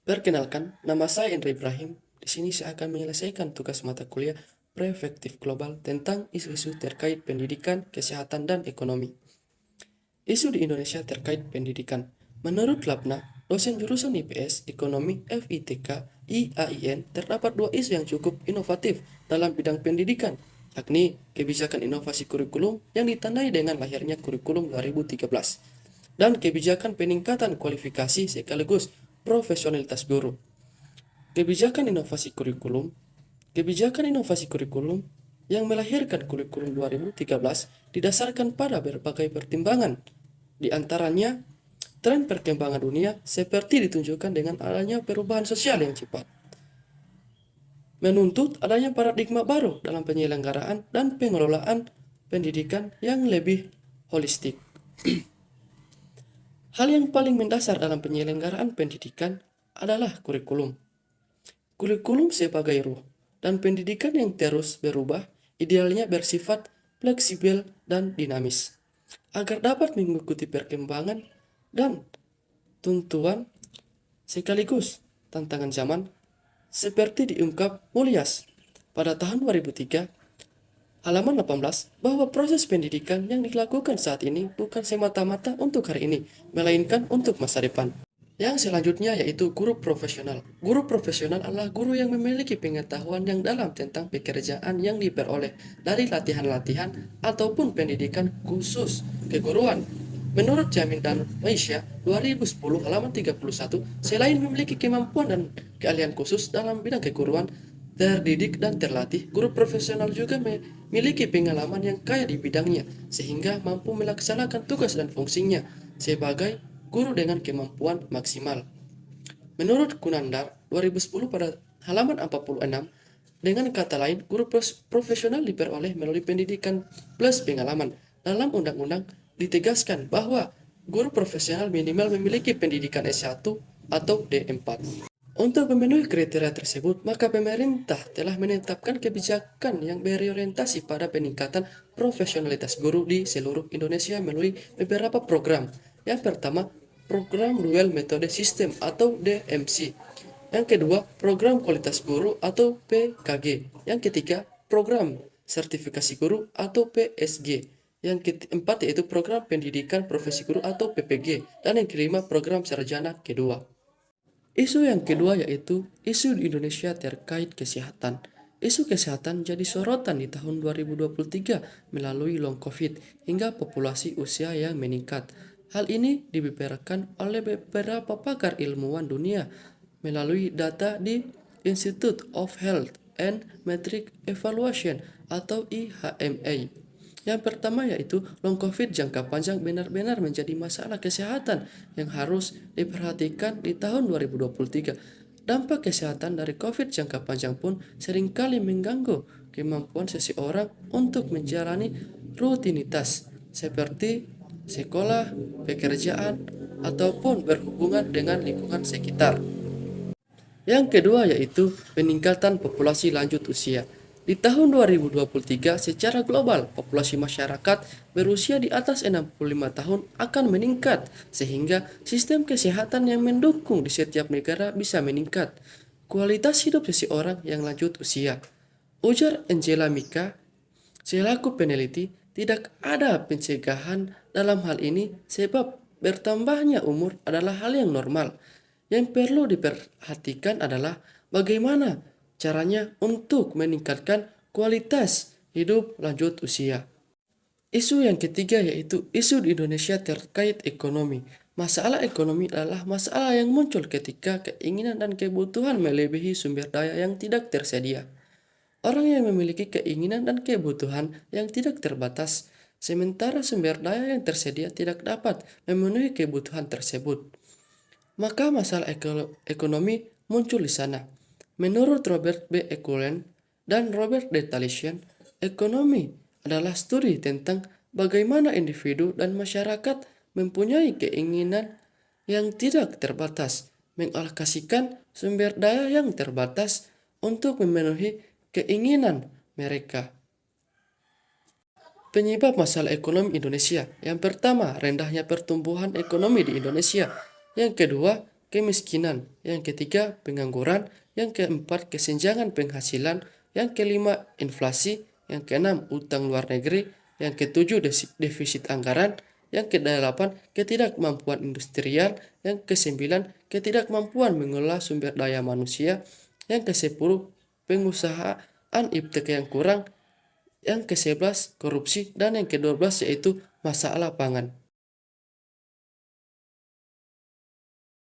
Perkenalkan, nama saya Indra Ibrahim. Di sini saya akan menyelesaikan tugas mata kuliah Perspektif Global tentang isu-isu terkait pendidikan, kesehatan, dan ekonomi. Isu di Indonesia terkait pendidikan. Menurut Lapna, dosen jurusan IPS, Ekonomi, FITK, IAIN, terdapat dua isu yang cukup inovatif dalam bidang pendidikan, yakni kebijakan inovasi kurikulum yang ditandai dengan lahirnya kurikulum 2013 dan kebijakan peningkatan kualifikasi sekaligus profesionalitas guru. Kebijakan inovasi kurikulum Kebijakan inovasi kurikulum yang melahirkan kurikulum 2013 didasarkan pada berbagai pertimbangan, di antaranya tren perkembangan dunia seperti ditunjukkan dengan adanya perubahan sosial yang cepat, menuntut adanya paradigma baru dalam penyelenggaraan dan pengelolaan pendidikan yang lebih holistik. Hal yang paling mendasar dalam penyelenggaraan pendidikan adalah kurikulum. Kurikulum sebagai ruh dan pendidikan yang terus berubah idealnya bersifat fleksibel dan dinamis agar dapat mengikuti perkembangan dan tuntutan sekaligus tantangan zaman seperti diungkap Mulyas pada tahun 2003 halaman 18 bahwa proses pendidikan yang dilakukan saat ini bukan semata-mata untuk hari ini melainkan untuk masa depan. Yang selanjutnya yaitu guru profesional. Guru profesional adalah guru yang memiliki pengetahuan yang dalam tentang pekerjaan yang diperoleh dari latihan-latihan ataupun pendidikan khusus keguruan. Menurut Jamin dan Maisha 2010 halaman 31, selain memiliki kemampuan dan keahlian khusus dalam bidang keguruan, terdidik dan terlatih, guru profesional juga memiliki pengalaman yang kaya di bidangnya sehingga mampu melaksanakan tugas dan fungsinya sebagai guru dengan kemampuan maksimal. Menurut Kunandar 2010 pada halaman 46, dengan kata lain, guru profesional diperoleh melalui pendidikan plus pengalaman. Dalam undang-undang ditegaskan bahwa guru profesional minimal memiliki pendidikan S1 atau D4. Untuk memenuhi kriteria tersebut, maka pemerintah telah menetapkan kebijakan yang berorientasi pada peningkatan profesionalitas guru di seluruh Indonesia melalui beberapa program. Yang pertama, program Dual Metode System atau DMC. Yang kedua, program kualitas guru atau PKG. Yang ketiga, program sertifikasi guru atau PSG. Yang keempat yaitu program pendidikan profesi guru atau PPG. Dan yang kelima, program sarjana kedua. Isu yang kedua yaitu isu di Indonesia terkait kesehatan. Isu kesehatan jadi sorotan di tahun 2023 melalui long COVID hingga populasi usia yang meningkat. Hal ini dibeberkan oleh beberapa pakar ilmuwan dunia melalui data di Institute of Health and Metric Evaluation atau IHME. Yang pertama yaitu long COVID jangka panjang benar-benar menjadi masalah kesehatan yang harus diperhatikan di tahun 2023. Dampak kesehatan dari COVID jangka panjang pun seringkali mengganggu kemampuan seseorang untuk menjalani rutinitas seperti sekolah, pekerjaan, ataupun berhubungan dengan lingkungan sekitar. Yang kedua yaitu peningkatan populasi lanjut usia. Di tahun 2023, secara global, populasi masyarakat berusia di atas 65 tahun akan meningkat, sehingga sistem kesehatan yang mendukung di setiap negara bisa meningkat. Kualitas hidup seseorang yang lanjut usia. Ujar Angela Mika, selaku peneliti, tidak ada pencegahan dalam hal ini sebab bertambahnya umur adalah hal yang normal. Yang perlu diperhatikan adalah bagaimana caranya untuk meningkatkan kualitas hidup lanjut usia. Isu yang ketiga yaitu isu di Indonesia terkait ekonomi. Masalah ekonomi adalah masalah yang muncul ketika keinginan dan kebutuhan melebihi sumber daya yang tidak tersedia. Orang yang memiliki keinginan dan kebutuhan yang tidak terbatas, sementara sumber daya yang tersedia tidak dapat memenuhi kebutuhan tersebut. Maka masalah ekonomi muncul di sana. Menurut Robert B. Ekulen dan Robert D. Talisian, ekonomi adalah studi tentang bagaimana individu dan masyarakat mempunyai keinginan yang tidak terbatas, mengalokasikan sumber daya yang terbatas untuk memenuhi keinginan mereka. Penyebab masalah ekonomi Indonesia. Yang pertama, rendahnya pertumbuhan ekonomi di Indonesia. Yang kedua, kemiskinan, yang ketiga pengangguran, yang keempat kesenjangan penghasilan, yang kelima inflasi, yang keenam utang luar negeri, yang ketujuh defisit anggaran, yang kedelapan ketidakmampuan industrial, yang kesembilan ketidakmampuan mengelola sumber daya manusia, yang kesepuluh pengusahaan iptek yang kurang, yang ke-11 korupsi, dan yang ke-12 yaitu masalah pangan.